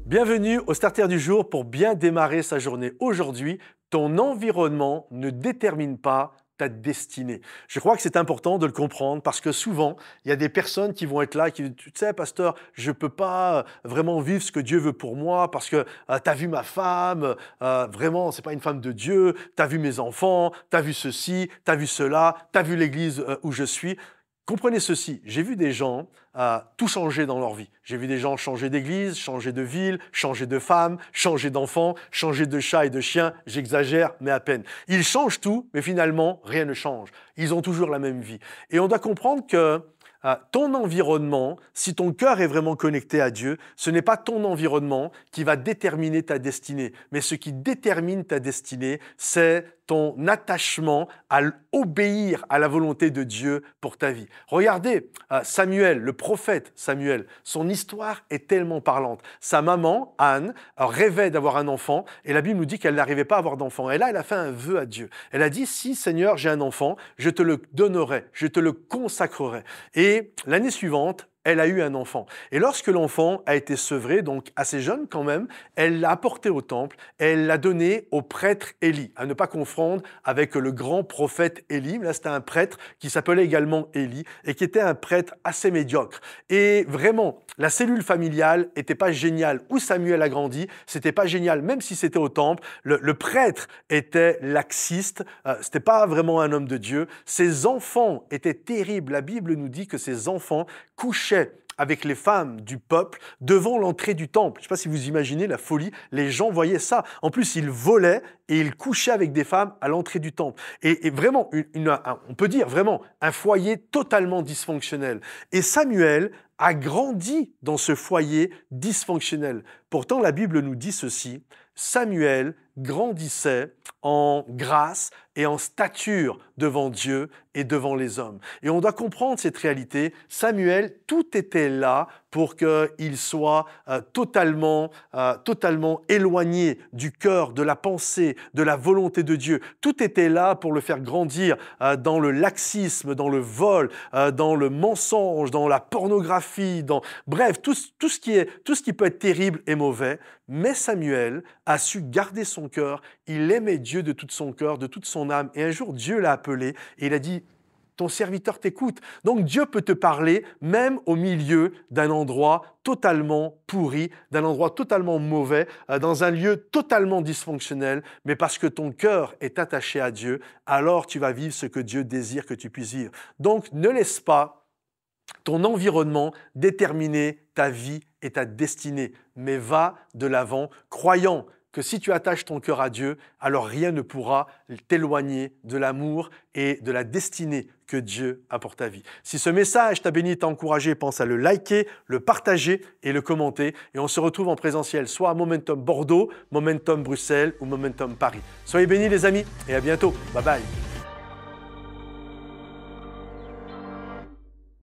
Bienvenue au Starter du jour pour bien démarrer sa journée. Aujourd'hui, ton environnement ne détermine pas ta destinée. Je crois que c'est important de le comprendre parce que souvent, il y a des personnes qui vont être là et qui disent, tu sais, pasteur, je ne peux pas vraiment vivre ce que Dieu veut pour moi parce que tu as vu ma femme, vraiment, ce n'est pas une femme de Dieu, tu as vu mes enfants, tu as vu ceci, tu as vu cela, tu as vu l'église où je suis. Comprenez ceci, j'ai vu des gens tout changer dans leur vie. J'ai vu des gens changer d'église, changer de ville, changer de femme, changer d'enfant, changer de chat et de chien. J'exagère, mais à peine. Ils changent tout, mais finalement, rien ne change. Ils ont toujours la même vie. Et on doit comprendre que ton environnement, si ton cœur est vraiment connecté à Dieu, ce n'est pas ton environnement qui va déterminer ta destinée, mais ce qui détermine ta destinée, c'est ton attachement à obéir à la volonté de Dieu pour ta vie. Regardez Samuel, le prophète Samuel, son histoire est tellement parlante. Sa maman, Anne, rêvait d'avoir un enfant et la Bible nous dit qu'elle n'arrivait pas à avoir d'enfant. Et là, elle a fait un vœu à Dieu. Elle a dit, si Seigneur, j'ai un enfant, je te le donnerai, je te le consacrerai. Et l'année suivante, elle a eu un enfant. Et lorsque l'enfant a été sevré, donc assez jeune quand même, elle l'a apporté au temple et elle l'a donné au prêtre Élie, à ne pas confondre avec le grand prophète Élie. Là, c'était un prêtre qui s'appelait également Élie et qui était un prêtre assez médiocre. Et vraiment, la cellule familiale n'était pas géniale. Où Samuel a grandi, c'était pas génial, même si c'était au temple. Le prêtre était laxiste, c'était pas vraiment un homme de Dieu. Ses enfants étaient terribles. La Bible nous dit que ses enfants couchaient avec les femmes du peuple devant l'entrée du temple. Je ne sais pas si vous imaginez la folie, les gens voyaient ça. En plus, ils volaient et ils couchaient avec des femmes à l'entrée du temple. Et vraiment, on peut dire vraiment un foyer totalement dysfonctionnel. Et Samuel a grandi dans ce foyer dysfonctionnel. Pourtant, la Bible nous dit ceci, Samuel grandissait en grâce et en stature devant Dieu et devant les hommes. Et on doit comprendre cette réalité. Samuel, tout était là pour qu'il soit totalement éloigné du cœur, de la pensée, de la volonté de Dieu. Tout était là pour le faire grandir dans le laxisme, dans le vol, dans le mensonge, dans la pornographie, bref, tout ce qui peut être terrible et mauvais. Mais Samuel a su garder son cœur. Il aimait Dieu de tout son cœur, de toute son âme. Et un jour, Dieu l'a appelé et il a dit, ton serviteur t'écoute. Donc Dieu peut te parler même au milieu d'un endroit totalement pourri, d'un endroit totalement mauvais, dans un lieu totalement dysfonctionnel, mais parce que ton cœur est attaché à Dieu, alors tu vas vivre ce que Dieu désire que tu puisses vivre. Donc ne laisse pas ton environnement déterminer ta vie et ta destinée, mais va de l'avant, croyant que si tu attaches ton cœur à Dieu, alors rien ne pourra t'éloigner de l'amour et de la destinée que Dieu a pour ta vie. Si ce message t'a béni, t'a encouragé, pense à le liker, le partager et le commenter. Et on se retrouve en présentiel, soit à Momentum Bordeaux, Momentum Bruxelles ou Momentum Paris. Soyez bénis les amis et à bientôt. Bye bye.